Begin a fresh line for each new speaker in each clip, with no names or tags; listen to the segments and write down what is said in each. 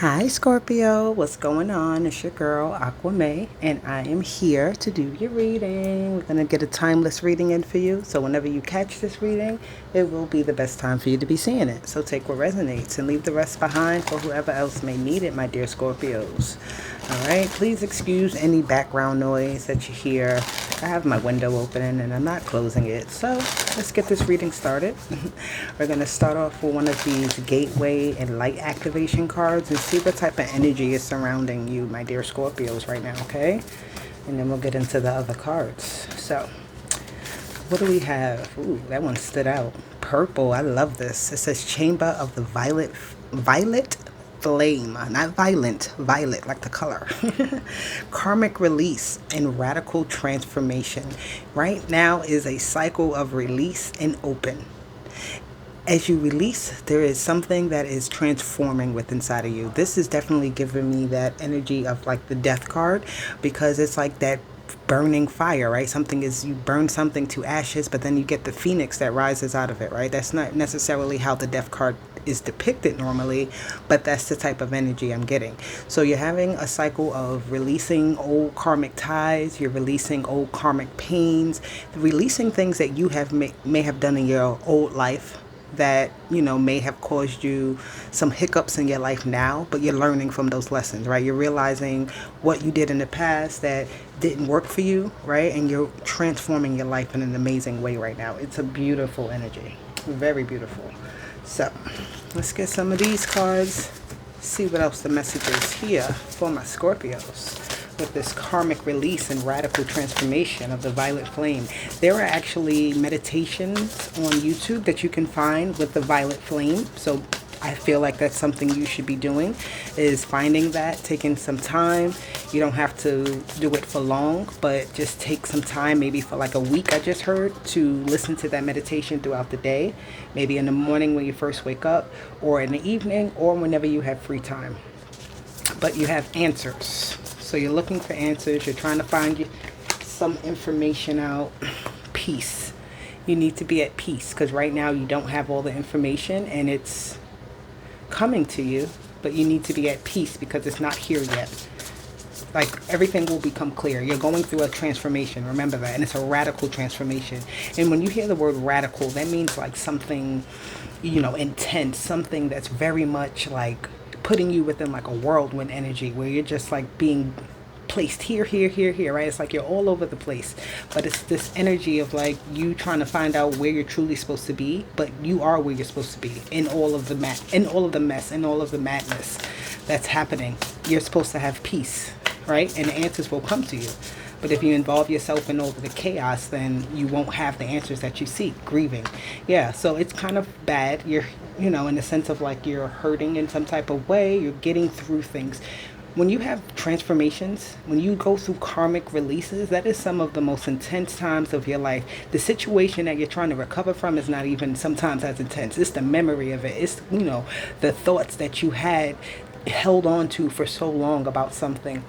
Hi Scorpio, what's going on? It's your girl Aqua May, and I am here to do your reading. We're gonna get a timeless reading in for you, so whenever you catch this reading, it will be the best time for you to be seeing it. So take what resonates and leave the rest behind for whoever else may need it, my dear Scorpios. All right, please excuse any background noise that you hear. I have my window open and I'm not closing it. So let's get this reading started. We're going to start off with one of these gateway and light activation cards and see what type of energy is surrounding you, my dear Scorpios, right now, okay? And then we'll get into the other cards. So what do we have? Ooh, that one stood out. Purple. I love this. It says Chamber of the Violet Flame. Not violent, violet, like the color. Karmic release and radical transformation. Right now is a cycle of release and open. As you release, there is something that is transforming within inside of you. This is definitely giving me that energy of like the death card, because it's like that burning fire, right? Something is, you burn something to ashes, but then you get the phoenix that rises out of it, right? That's not necessarily how the death card is depicted normally, but that's the type of energy I'm getting. So you're having a cycle of releasing old karmic ties, you're releasing old karmic pains, releasing things that you have may have done in your old life that may have caused you some hiccups in your life now, but you're learning from those lessons, right? You're realizing what you did in the past that didn't work for you, right? And you're transforming your life in an amazing way right now. It's a beautiful energy, very beautiful. So let's get some of these cards, see what else the message is here for my Scorpios with this karmic release and radical transformation of the violet flame. There are actually meditations on YouTube that you can find with the violet flame. So I feel like that's something you should be doing, is finding that, taking some time. You don't have to do it for long, but just take some time, maybe for like a week, I just heard, to listen to that meditation throughout the day. Maybe in the morning when you first wake up, or in the evening, or whenever you have free time. But you have answers. So you're looking for answers. You're trying to find some information out. Peace. You need to be at peace, because right now you don't have all the information and it's coming to you, but you need to be at peace because it's not here yet. Like, everything will become clear. You're going through a transformation. Remember that. And it's a radical transformation. And when you hear the word radical, that means like something, intense, something that's very much like putting you within like a whirlwind energy, where you're just like being placed here, right? It's like you're all over the place, but it's this energy of like you trying to find out where you're truly supposed to be, but you are where you're supposed to be in all of the mess, in all of the madness that's happening. You're supposed to have peace, right? And the answers will come to you. But if you involve yourself in all of the chaos, then you won't have the answers that you seek. Grieving. Yeah, so it's kind of bad. You're, in the sense of like you're hurting in some type of way. You're getting through things. When you have transformations, when you go through karmic releases, that is some of the most intense times of your life. The situation that you're trying to recover from is not even sometimes as intense. It's the memory of it. It's, the thoughts that you had held on to for so long about something.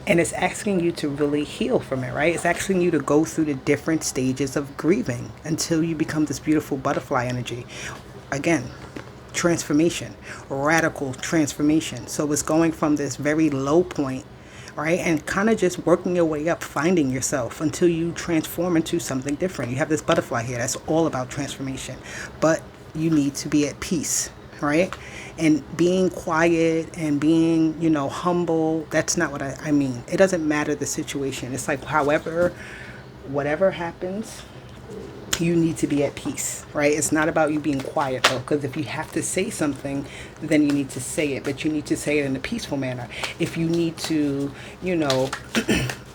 And it's asking you to really heal from it, right? It's asking you to go through the different stages of grieving until you become this beautiful butterfly energy. Again, transformation, radical transformation. So it's going from this very low point, right? And kind of just working your way up, finding yourself until you transform into something different. You have this butterfly here. That's all about transformation. But you need to be at peace, right? And being quiet and being, humble, that's not what I mean. It doesn't matter the situation. It's like, whatever happens, you need to be at peace, right? It's not about you being quiet, though, because if you have to say something, then you need to say it, but you need to say it in a peaceful manner. If you need to,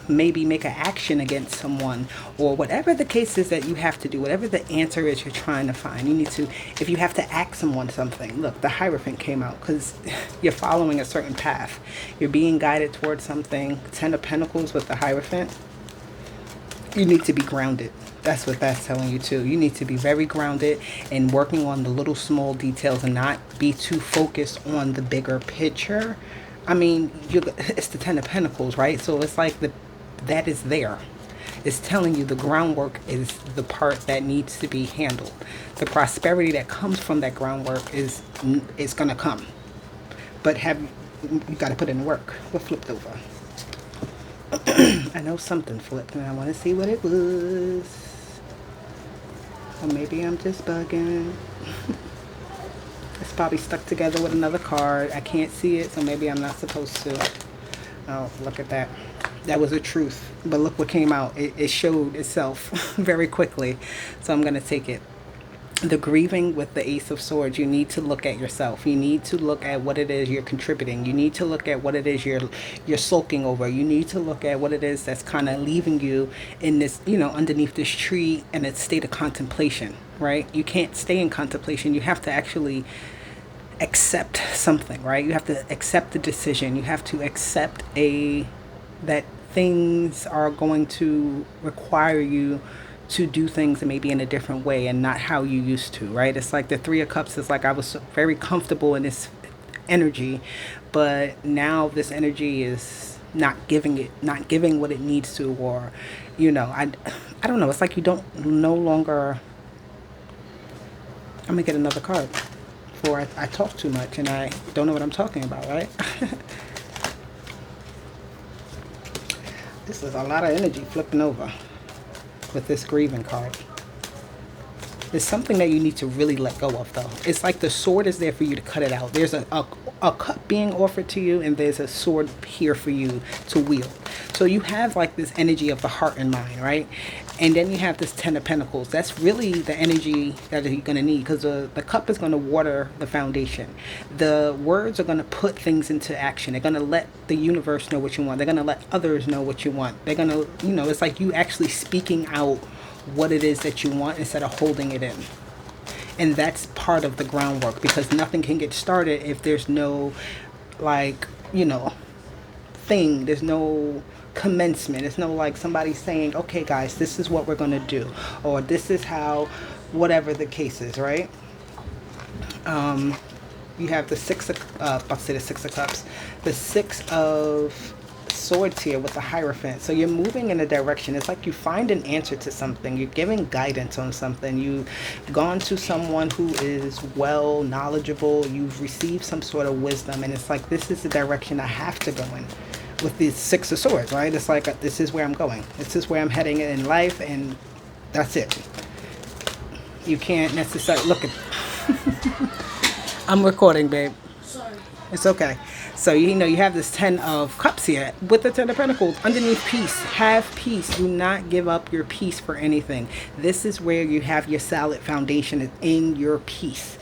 maybe make an action against someone, or whatever the case is that you have to do, whatever the answer is you're trying to find, you need to, if you have to ask someone something, look, the Hierophant came out because you're following a certain path. You're being guided towards something. Ten of Pentacles with the Hierophant. You need to be grounded. That's what that's telling you too. You need to be very grounded and working on the little small details and not be too focused on the bigger picture. I mean, it's the Ten of Pentacles, right? So it's like that is there. It's telling you the groundwork is the part that needs to be handled. The prosperity that comes from that groundwork is going to come. But you got to put in work. What flipped over? I know something flipped and I want to see what it was. Or maybe I'm just bugging. It's probably stuck together with another card. I can't see it, so maybe I'm not supposed to. Oh, look at that. That was a truth. But look what came out. It showed itself very quickly. So I'm going to take it. The grieving with the Ace of Swords, you need to look at yourself. You need to look at what it is you're contributing. You need to look at what it is you're sulking over. You need to look at what it is that's kind of leaving you in this, underneath this tree in a state of contemplation, right? You can't stay in contemplation. You have to actually accept something, right? You have to accept the decision. You have to accept that things are going to require you to do things maybe in a different way and not how you used to, right? It's like the Three of Cups is like I was very comfortable in this energy, but now this energy is not giving what it needs to, or I don't know. It's like you don't no longer. I'm gonna get another card for I talk too much and I don't know what I'm talking about, right? This is a lot of energy flipping over with this grieving card. It's something that you need to really let go of, though. It's like the sword is there for you to cut it out. There's a cup being offered to you, and there's a sword here for you to wield. So you have like this energy of the heart and mind, right? And then you have this Ten of Pentacles. That's really the energy that you're going to need, because the cup is going to water the foundation. The words are going to put things into action. They're going to let the universe know what you want. They're going to let others know what you want. They're going to, it's like you actually speaking out what it is that you want instead of holding it in. And that's part of the groundwork, because nothing can get started if there's no, thing. There's no commencement. It's no like somebody saying, okay guys, this is what we're going to do, or this is how, whatever the case is, right? You have the the Six of Cups, the Six of Swords here with the Hierophant. So you're moving in a direction. It's like you find an answer to something. You're giving guidance on something. You've gone to someone who is well knowledgeable. You've received some sort of wisdom, and it's like, this is the direction I have to go in. With the Six of Swords, right? It's like, this is where I'm going. This is where I'm heading in life, and that's it. You can't necessarily look at. I'm recording, babe. Sorry. It's okay. So you have this Ten of Cups here with the Ten of Pentacles. Underneath, peace. Have peace. Do not give up your peace for anything. This is where you have your solid foundation, in your peace.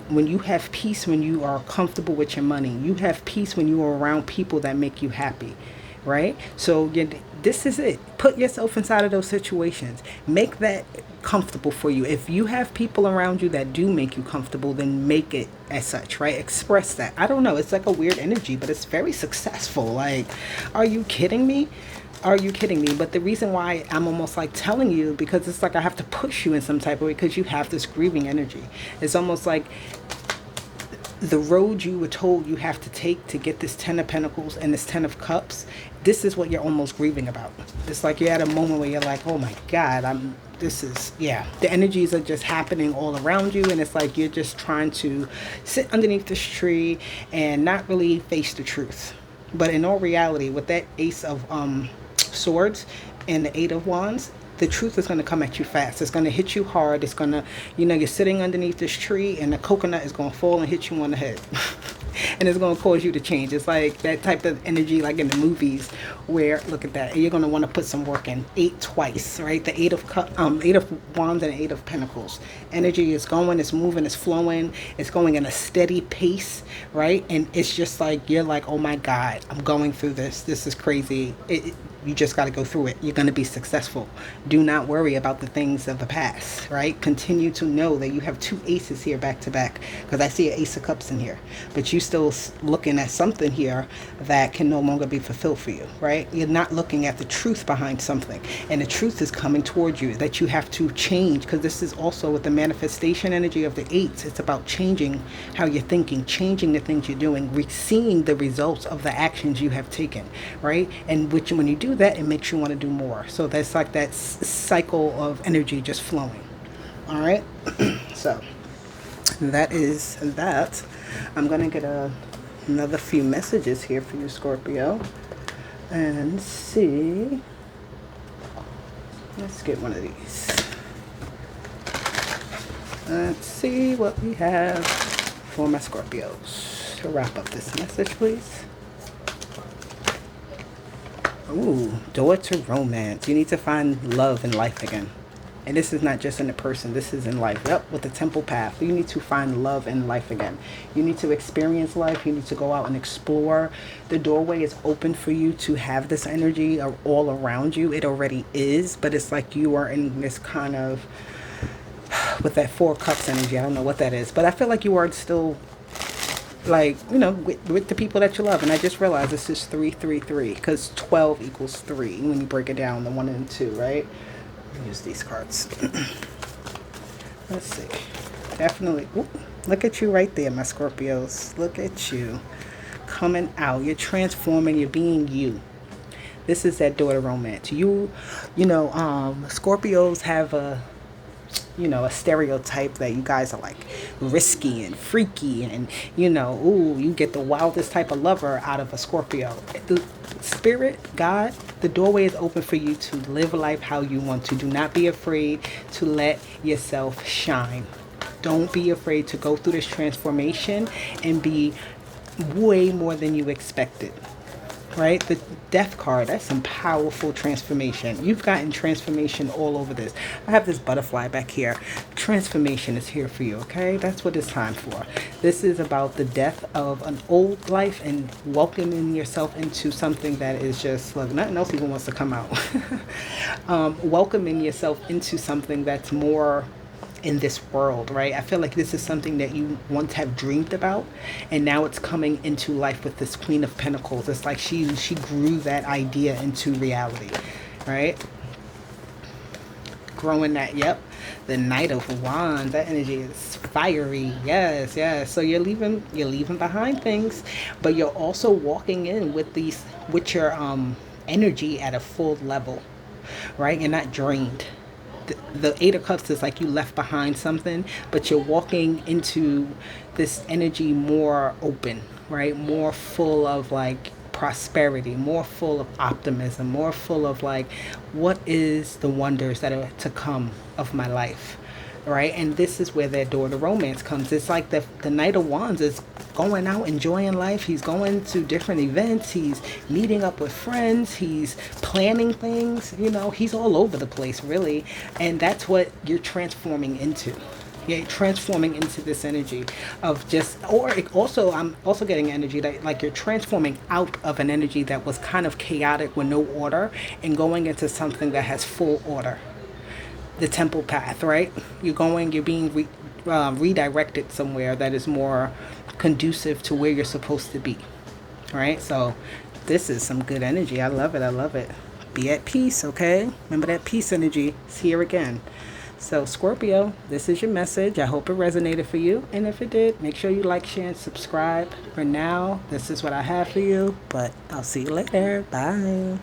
When you have peace, when you are comfortable with your money, you have peace when you are around people that make you happy, right? So this is it. Put yourself inside of those situations. Make that comfortable for you. If you have people around you that do make you comfortable, then make it as such, right? Express that. I don't know. It's like a weird energy, but it's very successful. Like, are you kidding me? Are you kidding me? But the reason why I'm almost like telling you, because it's like I have to push you in some type of way, because you have this grieving energy. It's almost like the road you were told you have to take to get this Ten of Pentacles and this Ten of Cups. This is what you're almost grieving about. It's like you're at a moment where you're like, oh my God, the energies are just happening all around you, and it's like you're just trying to sit underneath this tree and not really face the truth. But in all reality, with that Ace of Swords and the Eight of Wands, the truth is going to come at you fast. It's going to hit you hard. It's going to, you're sitting underneath this tree, and the coconut is going to fall and hit you on the head. And it's going to cause you to change. It's like that type of energy, like in the movies, where, look at that, and you're going to want to put some work in. 8 twice, right? The Eight of Wands and 8 of Pentacles. Energy is going, it's moving, it's flowing, it's going in a steady pace, right? And it's just like, you're like, oh my God, I'm going through this. This is crazy. You just got to go through it. You're going to be successful. Do not worry about the things of the past, right? Continue to know that you have 2 aces here back to back, because I see an Ace of Cups in here, but you still looking at something here that can no longer be fulfilled for you, right? You're not looking at the truth behind something, and the truth is coming towards you, that you have to change, because this is also with the manifestation energy of the 8s. It's about changing how you're thinking, changing the things you're doing, seeing the results of the actions you have taken, right? And when you do that, it makes you want to do more. So that's like that cycle of energy just flowing. All right. So that is that. I'm gonna get another few messages here for you, Scorpio. And see. Let's get one of these. Let's see what we have for my Scorpios. To wrap up this message, please. Ooh, door to romance. You need to find love in life again. And this is not just in a person, this is in life. Yep, with the temple path. You need to find love in life again. You need to experience life. You need to go out and explore. The doorway is open for you to have this energy all around you. It already is, but it's like you are in this kind of, with that Four Cups energy. I don't know what that is, but I feel like you are still, like, you know, with the people that you love. And I just realized this is 333, because 12 equals 3 when you break it down, the 1 and 2, right? Use these cards. Let's see. Definitely. Ooh, look at you right there, my Scorpios. Look at you coming out. You're transforming. You're being you. This is that door to romance. Scorpios have a stereotype that you guys are like risky and freaky, and you get the wildest type of lover out of a Scorpio. The spirit, God, the doorway is open for you to live life how you want to. Do not be afraid to let yourself shine. Don't be afraid to go through this transformation and be way more than you expected. Right? The death card, that's some powerful transformation. You've gotten transformation all over this. I have this butterfly back here. Transformation is here for you, okay? That's what it's time for. This is about the death of an old life and welcoming yourself into something that is just, look, nothing else even wants to come out. Welcoming yourself into something that's more in this world, right? I feel like this is something that you once have dreamed about, and now it's coming into life with this Queen of Pentacles. It's like she grew that idea into reality, right? Growing that, yep. The Knight of Wands, that energy is fiery. Yes, yes. So you're leaving behind things, but you're also walking in with your energy at a full level, right? You're not drained. The Eight of Cups is like you left behind something, but you're walking into this energy more open, right? More full of like prosperity, more full of optimism, more full of like, what is the wonders that are to come of my life, right? And this is where that door to romance comes. It's like the Knight of Wands is going out enjoying life. He's going to different events. He's meeting up with friends. He's planning things. He's all over the place, really. And that's what you're transforming into. You're transforming into this energy of I'm also getting energy that like you're transforming out of an energy that was kind of chaotic with no order and going into something that has full order. The temple path, right? You're being redirected somewhere that is more conducive to where you're supposed to be, right? So this is some good energy. I love it. Be at peace, okay? Remember that peace energy is here again. So Scorpio, this is your message. I hope it resonated for you, and if it did, make sure you like, share, and subscribe. For now, this is what I have for you, but I'll see you later. Bye.